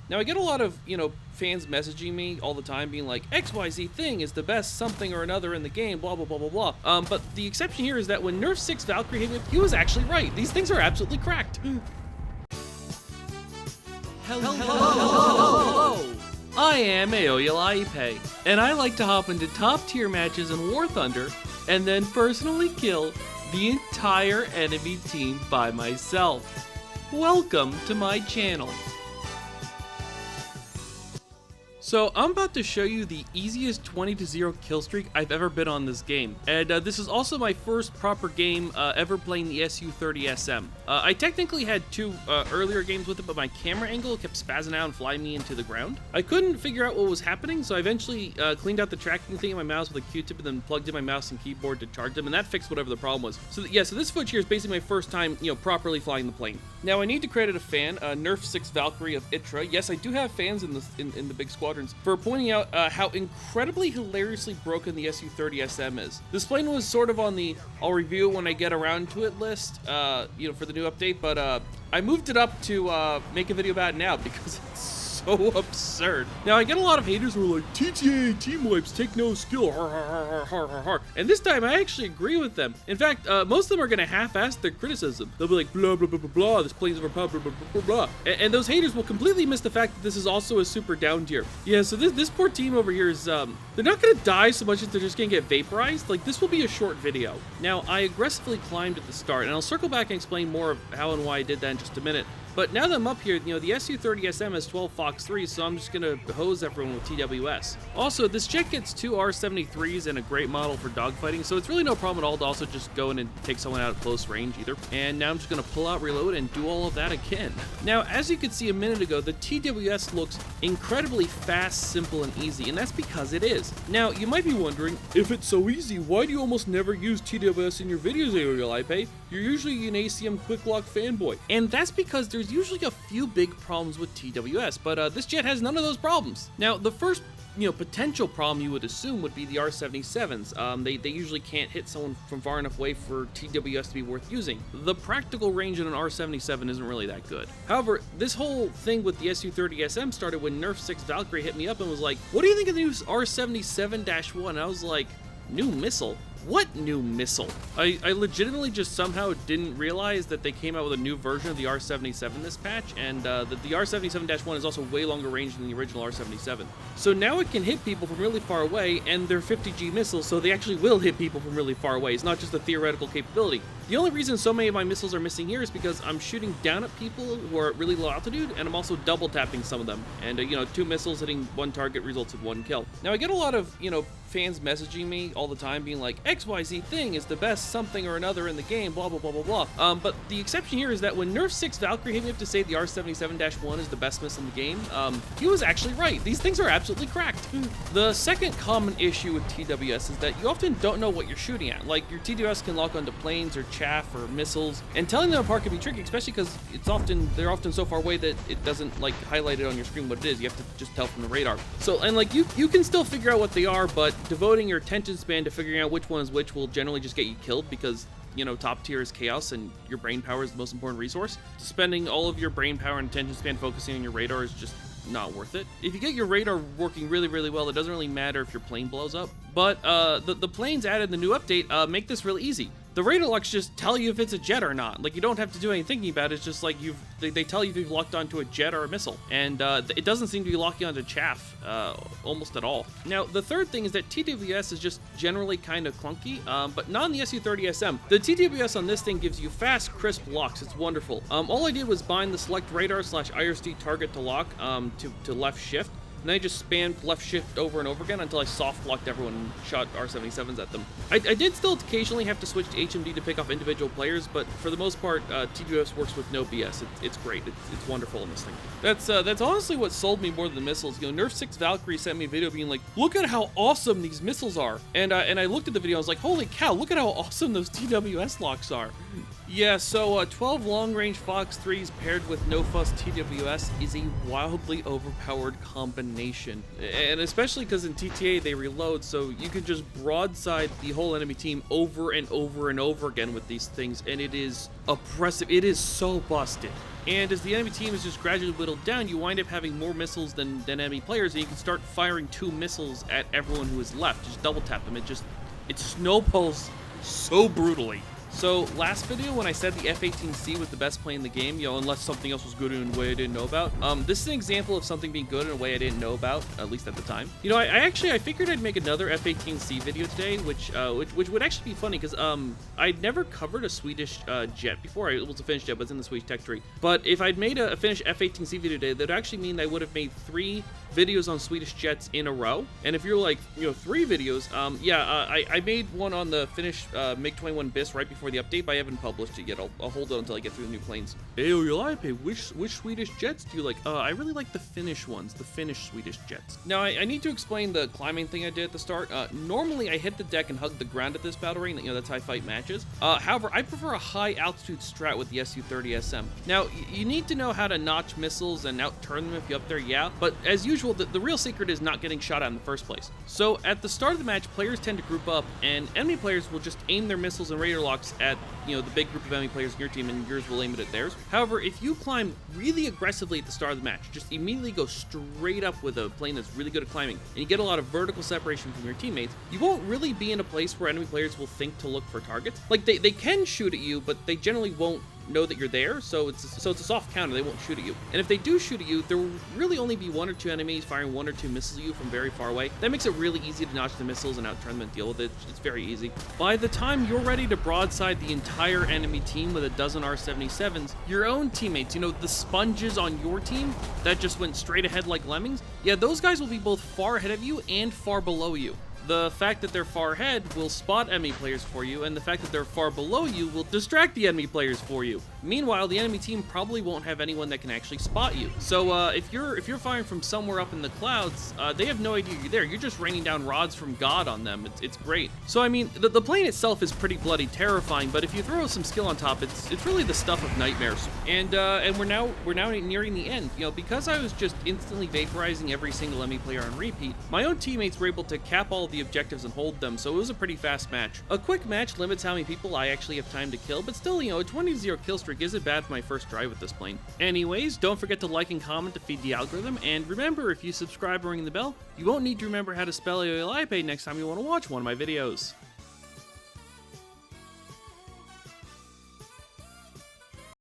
Now, I get a lot of, fans messaging me all the time being like, XYZ thing is the best something or another in the game, blah, blah, blah, blah, blah. But the exception here is that when Nerf 6 Valkyrie hit me, he was actually right. These things are absolutely cracked. Hello. I am Aoyalaipe, and I like to hop into top tier matches in War Thunder and then personally kill the entire enemy team by myself. Welcome to my channel. So I'm about to show you the easiest 20-0 kill streak I've ever been on this game, and this is also my first proper game ever playing the Su-30SM. I technically had two earlier games with it, but my camera angle kept spazzing out and flying me into the ground. I couldn't figure out what was happening, so I eventually cleaned out the tracking thing in my mouse with a Q-tip and then plugged in my mouse and keyboard to charge them, and that fixed whatever the problem was. So so this footage here is basically my first time, properly flying the plane. Now I need to credit a fan, Nerf 6 Valkyrie of Itra. Yes, I do have fans in the big squadrons, for pointing out how incredibly hilariously broken the Su-30SM is. This plane was sort of on the I'll review it when I get around to it list, for the new update, but I moved it up to make a video about it now because it's so absurd. Now, I get a lot of haters who are like, TTA team wipes take no skill, har har har har har har har. And this time, I actually agree with them. In fact, most of them are gonna half-ass their criticism. They'll be like, blah, blah, blah, blah, blah, this plane's overpowered, blah, blah, blah, blah, blah. And those haters will completely miss the fact that this is also a super down tier. Yeah, so this poor team over here is, they're not gonna die so much as they're just gonna get vaporized. Like, this will be a short video. Now, I aggressively climbed at the start, and I'll circle back and explain more of how and why I did that in just a minute. But now that I'm up here, the Su-30SM has 12 Fox 3s, so I'm just gonna hose everyone with TWS. Also, this jet gets 2 R-73s and a great model for dogfighting, so it's really no problem at all to also just go in and take someone out at close range either. And now I'm just gonna pull out, reload, and do all of that again. Now, as you could see a minute ago, the TWS looks incredibly fast, simple, and easy, and that's because it is. Now, you might be wondering, if it's so easy, why do you almost never use TWS in your videos, Aoyalaipe? You're usually an ACM quick lock fanboy. And that's because there's usually a few big problems with TWS, but this jet has none of those problems. Now, the first potential problem you would assume would be the R-77s. They usually can't hit someone from far enough away for TWS to be worth using. The practical range in an R-77 isn't really that good. However, this whole thing with the Su-30SM started when Nerf 6 Valkyrie hit me up and was like, what do you think of the new R-77-1? I was like, new missile? What new missile? I legitimately just somehow didn't realize that they came out with a new version of the R-77 this patch, and that the R-77-1 is also way longer range than the original R-77. So now it can hit people from really far away, and they're 50G missiles, so they actually will hit people from really far away. It's not just a theoretical capability. The only reason so many of my missiles are missing here is because I'm shooting down at people who are at really low altitude, and I'm also double tapping some of them. And, 2 missiles hitting 1 target results in 1 kill. Now, I get a lot of, fans messaging me all the time being like, XYZ thing is the best something or another in the game, blah, blah, blah, blah, blah. But the exception here is that when Nerf 6 Valkyrie hit me up to say the R-77-1 is the best missile in the game, he was actually right. These things are absolutely cracked. The second common issue with TWS is that you often don't know what you're shooting at. Like, your TWS can lock onto planes or chaff or missiles, and telling them apart can be tricky, especially because they're often so far away that it doesn't highlight it on your screen what it is. You have to just tell from the radar. So, and you can still figure out what they are, but devoting your attention span to figuring out which one is which will generally just get you killed because, top tier is chaos and your brain power is the most important resource. Spending all of your brain power and attention span focusing on your radar is just not worth it. If you get your radar working really, really well, it doesn't really matter if your plane blows up. But the planes added in the new update make this really easy. The radar locks just tell you if it's a jet or not. Like, you don't have to do any thinking about it. It's just like they tell you if you've locked onto a jet or a missile. And it doesn't seem to be locking onto chaff almost at all. Now, the third thing is that TWS is just generally kind of clunky, but not on the Su-30SM. The TWS on this thing gives you fast, crisp locks. It's wonderful. All I did was bind the select radar / IRST target to lock to left shift. And I just spammed left shift over and over again until I soft locked everyone and shot R-77s at them. I did still occasionally have to switch to HMD to pick off individual players, but for the most part, TWS works with no BS. It's great. It's wonderful in this thing. That's honestly what sold me more than the missiles. Nerf 6 Valkyrie sent me a video being like, look at how awesome these missiles are. And I looked at the video, I was like, holy cow, look at how awesome those TWS locks are. Yeah, so 12 long-range Fox 3s paired with no-fuss TWS is a wildly overpowered combination. And especially because in TTA they reload, so you can just broadside the whole enemy team over and over and over again with these things, and it is oppressive. It is so busted. And as the enemy team is just gradually whittled down, you wind up having more missiles than enemy players, and you can start firing 2 missiles at everyone who is left. Just double tap them. It snowballs so brutally. So last video when I said the F-18C was the best plane in the game, unless something else was good in a way I didn't know about, this is an example of something being good in a way I didn't know about, at least at the time. I figured I'd make another F-18C video today, which would actually be funny, because I'd never covered a Swedish jet before. It was a Finnish jet, but it's in the Swedish tech tree. But if I'd made a Finnish F-18C video today, that would actually mean I would have made 3 videos on Swedish jets in a row. And if you're like, 3 videos, I made one on the Finnish MiG-21 BIS right before the update, but I haven't published it yet. I'll hold it until I get through the new planes. Hey, Olipe, which Swedish jets do you like? I really like the Finnish ones, the Finnish Swedish jets. Now, I need to explain the climbing thing I did at the start. Normally, I hit the deck and hug the ground at this battle range. That's how I fight matches. However, I prefer a high altitude strat with the Su-30SM. Now, you need to know how to notch missiles and out-turn them if you're up there, yeah. But as usual, the real secret is not getting shot at in the first place. So at the start of the match, players tend to group up, and enemy players will just aim their missiles and radar locks at the big group of enemy players in your team, and yours will aim it at theirs. However, if you climb really aggressively at the start of the match, just immediately go straight up with a plane that's really good at climbing, and you get a lot of vertical separation from your teammates, you won't really be in a place where enemy players will think to look for targets. Like, they can shoot at you, but they generally won't know that you're there, so it's a soft counter. They won't shoot at you. And if they do shoot at you, there will really only be 1 or 2 enemies firing 1 or 2 missiles at you from very far away. That makes it really easy to notch the missiles and out-turn them and deal with it. It's very easy. By the time you're ready to broadside the entire enemy team with a dozen R-77s, your own teammates, the sponges on your team that just went straight ahead like lemmings, yeah, those guys will be both far ahead of you and far below you. The fact that they're far ahead will spot enemy players for you, and the fact that they're far below you will distract the enemy players for you. Meanwhile, the enemy team probably won't have anyone that can actually spot you. So if you're firing from somewhere up in the clouds, they have no idea you're there. You're just raining down rods from God on them. It's great. So I mean, the plane itself is pretty bloody terrifying, but if you throw some skill on top, it's really the stuff of nightmares. And we're now nearing the end. Because I was just instantly vaporizing every single enemy player on repeat, my own teammates were able to cap all the objectives and hold them, so it was a pretty fast match. A quick match limits how many people I actually have time to kill, but still, a 20-0 kill streak isn't bad for my first drive with this plane. Anyways, don't forget to like and comment to feed the algorithm, and remember, if you subscribe or ring the bell, you won't need to remember how to spell Olipe next time you want to watch one of my videos.